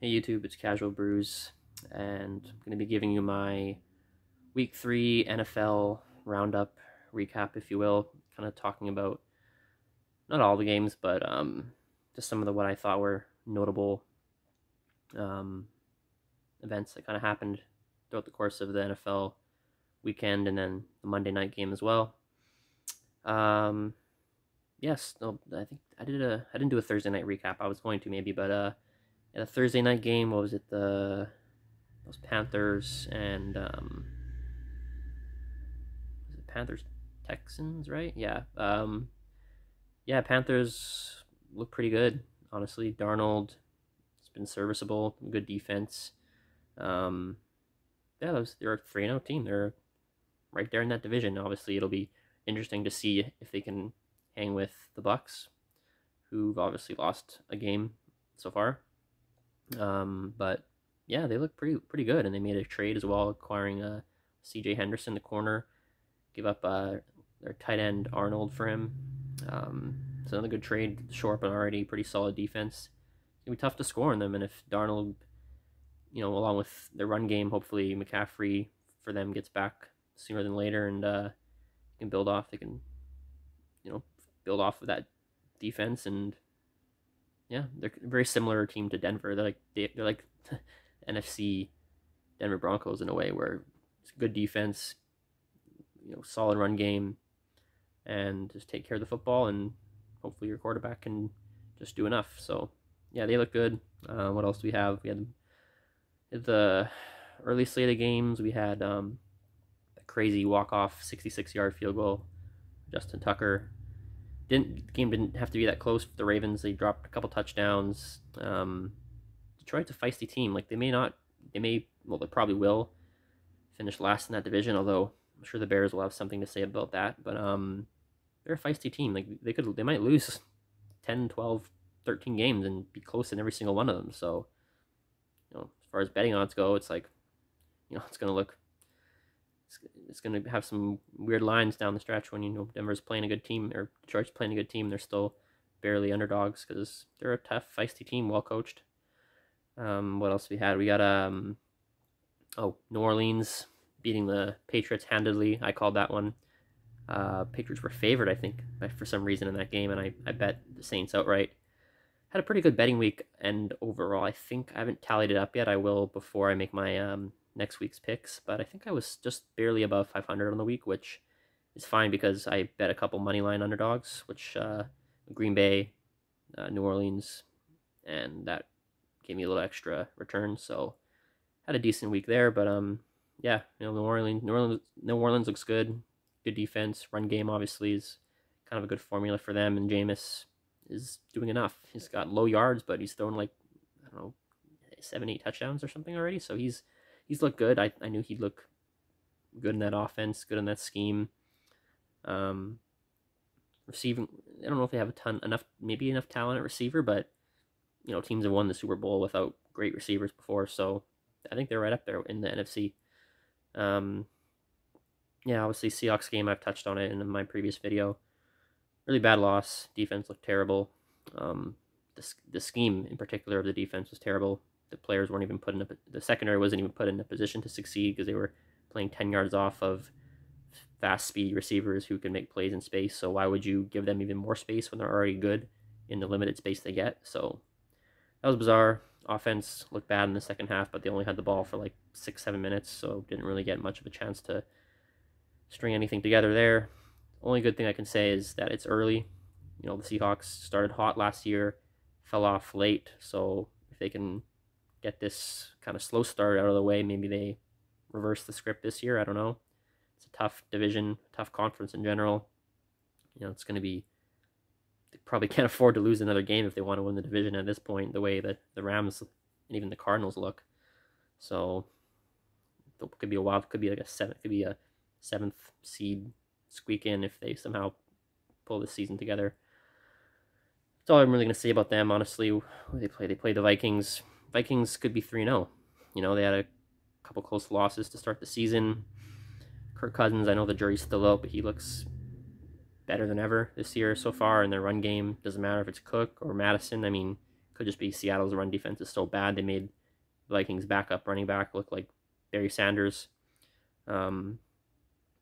Hey YouTube, it's Casual Brews, and I'm going to be giving you my Week 3 NFL roundup recap, if you will. Kind of talking about not all the games, but just some of what I thought were notable um, events that kind of happened throughout the course of the NFL weekend, and then the Monday night game as well. Um, yes, no, I think I didn't do a Thursday night recap. I was going to maybe, but in a Thursday night game, what was it? Those Panthers and was it Panthers Texans, right? Yeah, Panthers look pretty good. Honestly, Darnold has been serviceable, good defense. Um, yeah, they're a 3-0 team. They're right there in that division. Obviously, it'll be interesting to see if they can hang with the Bucks, who've obviously lost a game so far. But yeah, they look pretty good, and they made a trade as well, acquiring C.J. Henderson, the corner, give up their tight end Arnold for him. It's another good trade to shore up an already pretty solid defense. It's gonna be tough to score on them, and if Darnold, along with the run game, hopefully McCaffrey for them gets back sooner than later, and can build off. They can, build off of that defense, and yeah, they're a very similar team to Denver. They're like NFC Denver Broncos in a way, where it's good defense, solid run game, and just take care of the football, and hopefully your quarterback can just do enough. So yeah, they look good. What else do we have? We had the early slate of games. We had a crazy walk-off 66-yard field goal. Justin Tucker. The game didn't have to be that close for the Ravens. They dropped a couple touchdowns. Detroit's a feisty team. Like they probably will finish last in that division, although I'm sure the Bears will have something to say about that. But they're a feisty team. Like they might lose 10, 12, 13 games and be close in every single one of them. So, as far as betting odds go, it's like, it's going to have some weird lines down the stretch when Denver's playing a good team or Detroit's playing a good team. They're still barely underdogs because they're a tough, feisty team, well coached. What else we had? We got New Orleans beating the Patriots handedly. I called that one. Patriots were favored, I think, for some reason in that game, and I bet the Saints outright. Had a pretty good betting week, and overall, I think I haven't tallied it up yet. I will before I make my next week's picks, but I think I was just barely above 500 on the week, which is fine because I bet a couple money line underdogs, which Green Bay, New Orleans, and that gave me a little extra return. So had a decent week there, but yeah, New Orleans looks good. Good defense, run game obviously is kind of a good formula for them, and Jameis is doing enough. He's got low yards, but he's thrown like, I don't know, 7-8 touchdowns or something already. So he's looked good. I knew he'd look good in that offense, good in that scheme. Receiving, I don't know if they have enough talent at receiver, but teams have won the Super Bowl without great receivers before, so I think they're right up there in the NFC. Yeah, obviously Seahawks game, I've touched on it in my previous video. Really bad loss. Defense looked terrible. The scheme in particular of the defense was terrible. The players weren't even the secondary wasn't even put in a position to succeed because they were playing 10 yards off of fast speed receivers who can make plays in space. So why would you give them even more space when they're already good in the limited space they get? So that was bizarre. Offense looked bad in the second half, but they only had the ball for like 6-7 minutes, so didn't really get much of a chance to string anything together there. Only good thing I can say is that it's early. The Seahawks started hot last year, fell off late, so if they can get this kind of slow start out of the way, maybe they reverse the script this year. I don't know. It's a tough division, tough conference in general. It's going to be, they probably can't afford to lose another game if they want to win the division at this point, the way that the Rams and even the Cardinals look. So it could be like a seventh seed squeak in if they somehow pull this season together. That's all I'm really going to say about them, honestly. Who they play? They play the Vikings. Vikings could be 3-0. They had a couple close losses to start the season. Kirk Cousins, I know the jury's still out, but he looks better than ever this year so far in their run game. Doesn't matter if it's Cook or Madison. I mean, Could just be Seattle's run defense is so bad they made Vikings backup running back look like Barry Sanders. But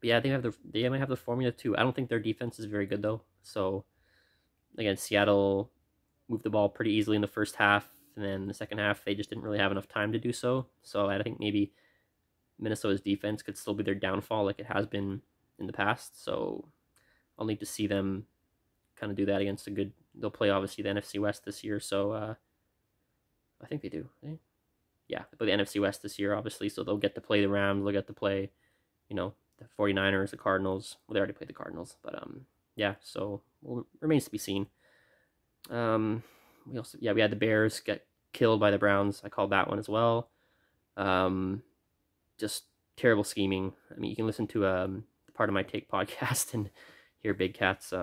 yeah, they might have the formula too. I don't think their defense is very good though. So again, Seattle moved the ball pretty easily in the first half, and then the second half they just didn't really have enough time to do so. So I think maybe Minnesota's defense could still be their downfall like it has been in the past. So I'll need to see them kind of do that against a good. They'll play obviously the NFC West this year, so I think they do. Yeah, they play the NFC West this year, obviously, so they'll get to play the Rams. They'll get to play, the 49ers, the Cardinals. Well, they already played the Cardinals, but yeah. So remains to be seen. We had the Bears get killed by the Browns. I called that one as well. Just terrible scheming. I mean, you can listen to part of my Take podcast and hear Big Cat's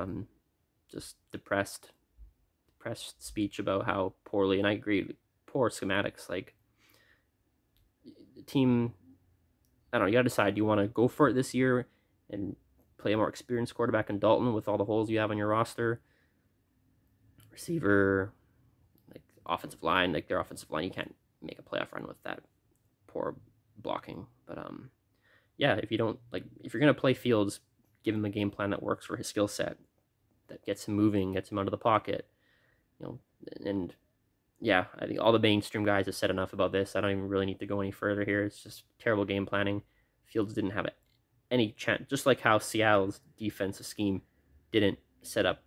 just depressed speech about how poorly, and I agree, poor schematics. Like, the team, I don't know, you gotta decide, do you want to go for it this year and play a more experienced quarterback in Dalton with all the holes you have on your roster? Receiver, like offensive line, like their offensive line, you can't make a playoff run with that poor blocking. But yeah, if you're gonna play Fields, give him a game plan that works for his skill set, that gets him moving, gets him out of the pocket, and yeah, I think all the mainstream guys have said enough about this. I don't even really need to go any further here. It's just terrible game planning. Fields didn't have any chance, just like how Seattle's defensive scheme didn't set up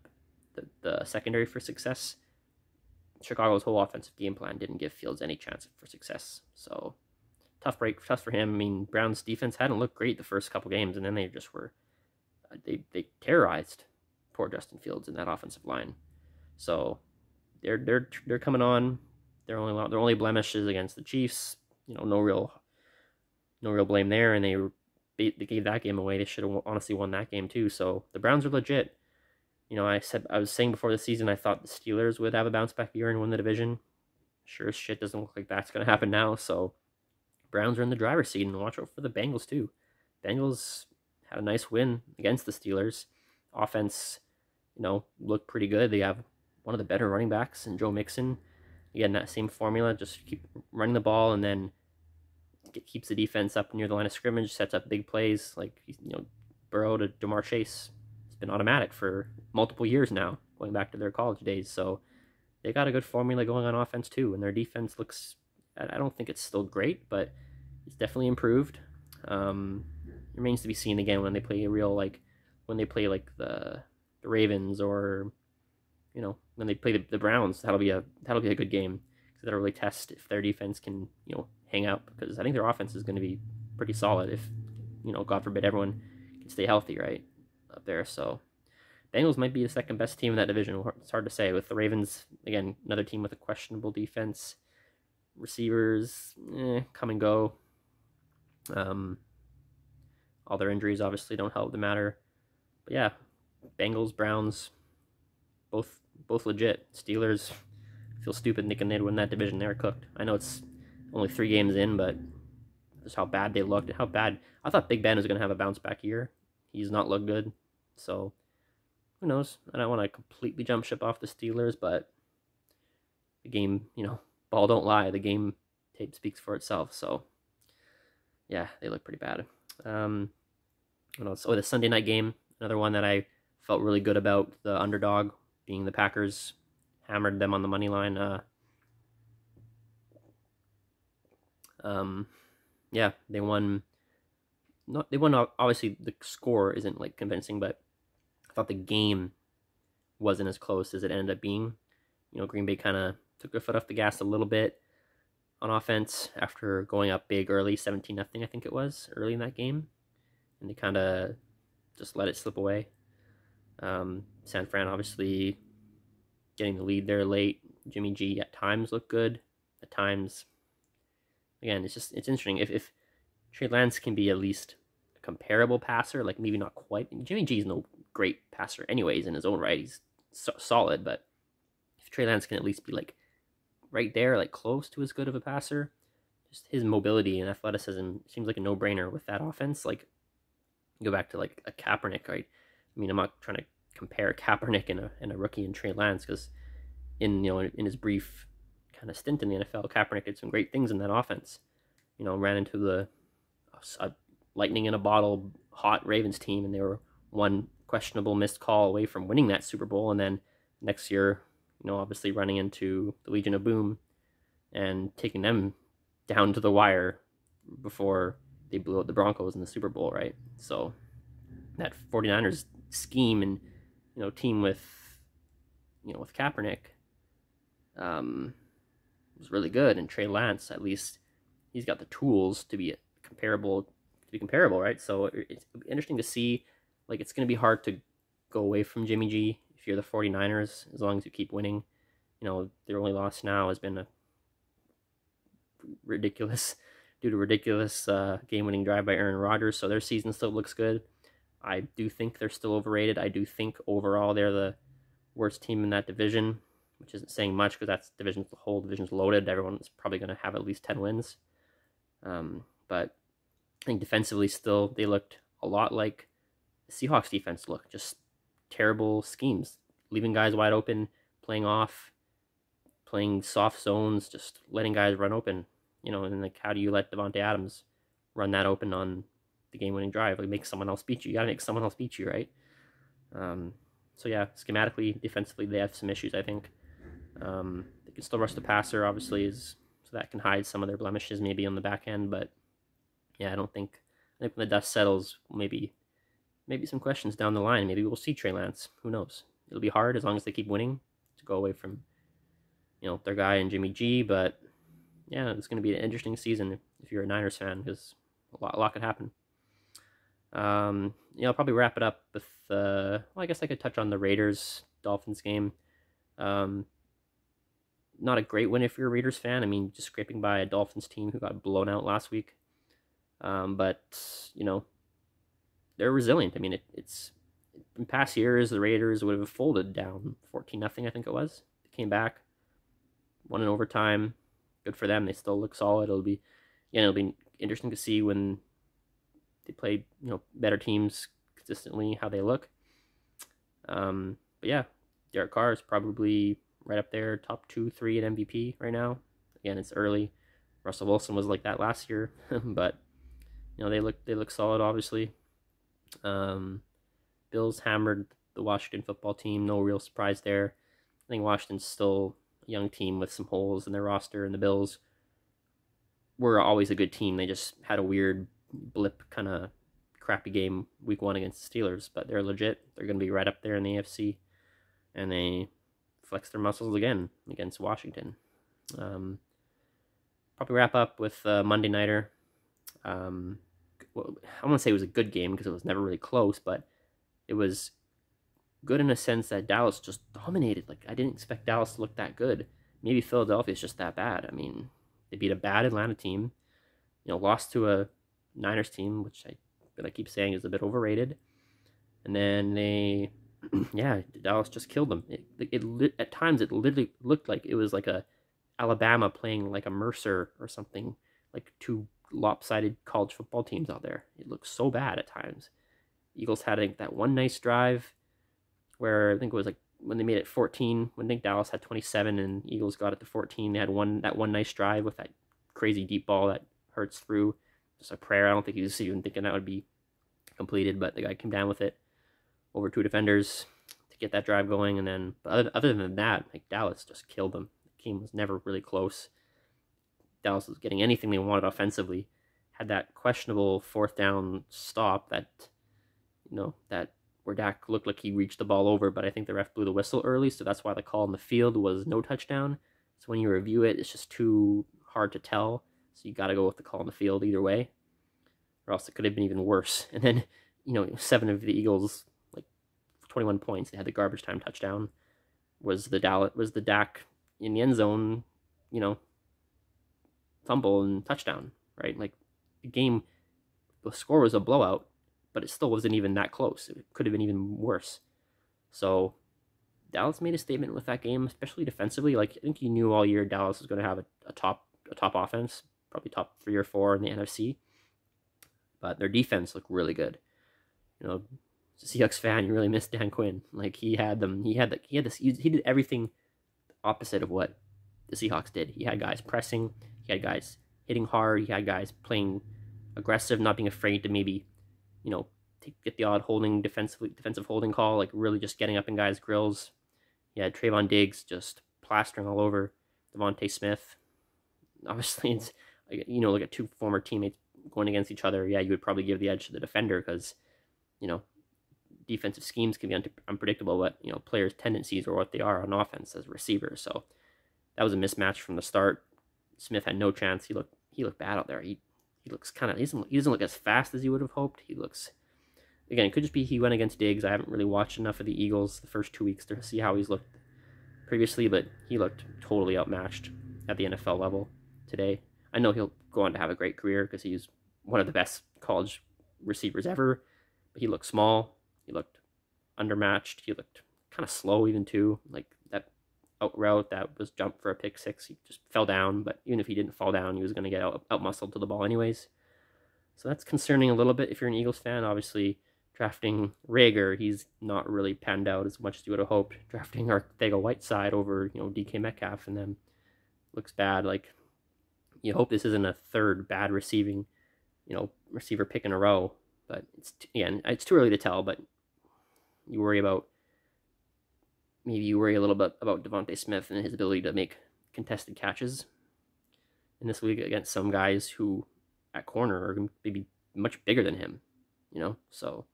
the secondary for success. Chicago's whole offensive game plan didn't give Fields any chance for success. So tough for him. I mean, Browns defense hadn't looked great the first couple games, and then they just were they terrorized poor Justin Fields in that offensive line. So they're coming on. Their only blemish is against the Chiefs. No real blame there, and they gave that game away. They should have honestly won that game too. So the Browns are legit. I was saying before the season I thought the Steelers would have a bounce back year and win the division. Sure as shit doesn't look like that's going to happen now. So Browns are in the driver's seat, and watch out for the Bengals too. Bengals had a nice win against the Steelers. Offense, looked pretty good. They have one of the better running backs in Joe Mixon. Again, that same formula, just keep running the ball, and then keeps the defense up near the line of scrimmage, sets up big plays like Burrow to Jamar Chase. It's been automatic for multiple years now, going back to their college days. So they got a good formula going on offense too, and their defense looks, I don't think it's still great, but it's definitely improved. Remains to be seen again when they play the Ravens, or when they play the Browns. That'll be a good game, because that'll really test if their defense can hang out, because I think their offense is going to be pretty solid if God forbid everyone can stay healthy right up there. So Bengals might be the second best team in that division. It's hard to say, with the Ravens, again, another team with a questionable defense. Receivers come and go. All their injuries obviously don't help the matter. But yeah, Bengals, Browns, both legit. Steelers feel stupid thinking they'd win that division. They were cooked. I know it's only 3 games in, but just how bad they looked. How bad. I thought Big Ben was going to have a bounce back year. He's not looked good. So who knows? I don't want to completely jump ship off the Steelers, but the game, ball don't lie. The game tape speaks for itself. So yeah, they look pretty bad. What else? The Sunday night game, another one that I felt really good about. The underdog being the Packers, hammered them on the money line. Yeah, they won. They won. Obviously, the score isn't convincing, but I thought the game wasn't as close as it ended up being. Green Bay kind of took their foot off the gas a little bit on offense after going up big early, 17-0, I think it was, early in that game, and they kind of just let it slip away. San Fran obviously getting the lead there late. Jimmy G at times looked good. At times, again, it's interesting. If Trey Lance can be at least a comparable passer, maybe not quite. Jimmy G is no great passer anyways in his own right. He's solid, but if Trey Lance can at least be right there, close to as good of a passer, just his mobility and athleticism seems like a no-brainer with that offense. Go back to a Kaepernick, right? I mean, I'm not trying to compare Kaepernick and a rookie in Trey Lance, because in his brief kind of stint in the NFL, Kaepernick did some great things in that offense. You know, ran into a lightning in a bottle hot Ravens team, and they were one questionable missed call away from winning that Super Bowl. And then next year, you know, obviously running into the Legion of Boom and taking them down to the wire before they blew out the Broncos in the Super Bowl, right? So that 49ers scheme and, you know, team with, you know, with Kaepernick was really good, and Trey Lance, at least he's got the tools to be comparable, right? So it's interesting to see. Like, it's going to be hard to go away from Jimmy G if you're the 49ers, as long as you keep winning. You know, their only loss now has been a ridiculous game-winning drive by Aaron Rodgers, so their season still looks good. I do think they're still overrated. I do think overall they're the worst team in that division, which isn't saying much because the whole division's loaded. Everyone's probably going to have at least 10 wins. But I think defensively still they looked a lot like the Seahawks defense looked. Just terrible schemes, leaving guys wide open, playing soft zones, just letting guys run open. You know, and like, how do you let Davante Adams run that open on the game-winning drive? Like, make someone else beat you. You got to make someone else beat you, right? So yeah, schematically, defensively, they have some issues, I think. They can still rush the passer, obviously, so that can hide some of their blemishes maybe on the back end. But yeah, I think when the dust settles, maybe some questions down the line. Maybe we'll see Trey Lance. Who knows? It'll be hard as long as they keep winning to go away from, you know, their guy and Jimmy G. But yeah, it's going to be an interesting season if you're a Niners fan, because a lot could happen. I'll probably wrap it up with, well, I guess I could touch on the Raiders-Dolphins game. Not a great win if you're a Raiders fan. I mean, just scraping by a Dolphins team who got blown out last week. But, you know, they're resilient. I mean, it's in past years, the Raiders would have folded down 14-0, I think it was. They came back, won in overtime. Good for them. They still look solid. It'll be interesting to see when they play, you know, better teams consistently, how they look. But yeah, Derek Carr is probably right up there, top 2-3 at MVP right now. Again, it's early. Russell Wilson was like that last year, but you know, they look solid, obviously. Bills hammered the Washington football team. No real surprise there. I think Washington's still a young team with some holes in their roster, and the Bills were always a good team. They just had a weird blip kind of crappy game week 1 against the Steelers, but they're legit. They're going to be right up there in the AFC, and they flex their muscles again against Washington. Probably wrap up with Monday Nighter. Well, I won't say it was a good game because it was never really close, but it was good in a sense that Dallas just dominated. Like, I didn't expect Dallas to look that good. Maybe Philadelphia is just that bad. I mean, they beat a bad Atlanta team, you know, lost to a Niners team, which I keep saying is a bit overrated. And then Dallas just killed them. At times it literally looked like it was like a Alabama playing like a Mercer or something, like two lopsided college football teams out there. It looked so bad at times. Eagles had that one nice drive where I think it was like when they made it 14, when I think Dallas had 27 and Eagles got it to 14. They had that one nice drive with that crazy deep ball that Hurts threw. Just a prayer. I don't think he was even thinking that would be completed, but the guy came down with it over 2 defenders to get that drive going. And then, but other than that, like, Dallas just killed them. The game was never really close. Dallas was getting anything they wanted offensively. Had that questionable 4th down stop that where Dak looked like he reached the ball over, but I think the ref blew the whistle early, so that's why the call on the field was no touchdown. So when you review it, it's just too hard to tell. So you got to go with the call on the field either way, or else it could have been even worse. And then, 7 of the Eagles, like 21 points, they had the garbage time touchdown. Was the Dak in the end zone, fumble and touchdown, right? Like, the score was a blowout, but it still wasn't even that close. It could have been even worse. So Dallas made a statement with that game, especially defensively. Like, I think you knew all year Dallas was going to have a top offense, probably top 3 or 4 in the NFC. But their defense looked really good. As a Seahawks fan, you really missed Dan Quinn. Like, he did everything opposite of what the Seahawks did. He had guys pressing, he had guys hitting hard, he had guys playing aggressive, not being afraid to maybe, get the odd defensive holding call, like really just getting up in guys' grills. He had Trayvon Diggs just plastering all over Devontae Smith. Obviously, it's look at two former teammates going against each other. Yeah, you would probably give the edge to the defender because, defensive schemes can be unpredictable, but players' tendencies or what they are on offense as receivers. So that was a mismatch from the start. Smith had no chance. He looked bad out there. He looks he doesn't look as fast as you would have hoped. He looks, again, it could just be he went against Diggs. I haven't really watched enough of the Eagles the first 2 weeks to see how he's looked previously, but he looked totally outmatched at the NFL level today. I know he'll go on to have a great career because he's one of the best college receivers ever, but he looked small. He looked undermatched. He looked kind of slow even too. Like that out route that was jumped for a pick six, he just fell down, but even if he didn't fall down, he was going to get out muscled to the ball anyways. So that's concerning a little bit if you're an Eagles fan. Obviously, drafting Reagor, he's not really panned out as much as you would have hoped. Drafting Arcega-Whiteside over, DK Metcalf and them looks bad. Like, you hope this isn't a third bad receiver pick in a row. But it's too early to tell. But you worry a little bit about Devontae Smith and his ability to make contested catches in this league against some guys who at corner are maybe much bigger than him. So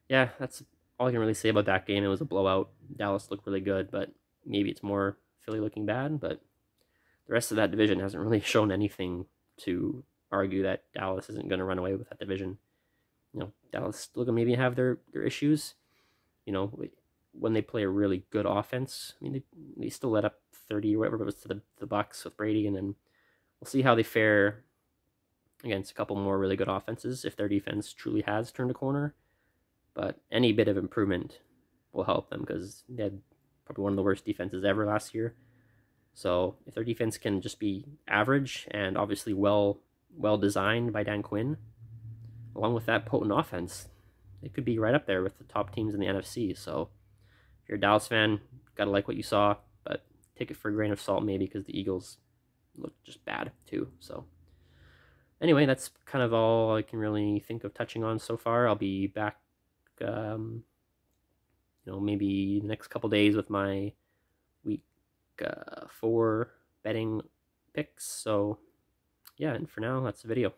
yeah, that's all I can really say about that game. It was a blowout. Dallas looked really good, but maybe it's more Philly looking bad. But the rest of that division hasn't really shown anything to argue that Dallas isn't going to run away with that division. Dallas still going to maybe have their issues. When they play a really good offense, I mean, they still let up 30 or whatever, but it was to the Bucs with Brady, and then we'll see how they fare against a couple more really good offenses if their defense truly has turned a corner. But any bit of improvement will help them because they had probably one of the worst defenses ever last year. So if their defense can just be average and obviously well designed by Dan Quinn, along with that potent offense, they could be right up there with the top teams in the NFC. So if you're a Dallas fan, gotta like what you saw, but take it for a grain of salt maybe because the Eagles look just bad too. So anyway, that's kind of all I can really think of touching on so far. I'll be back, maybe the next couple days with my week 4 betting picks. So yeah, and for now, that's the video.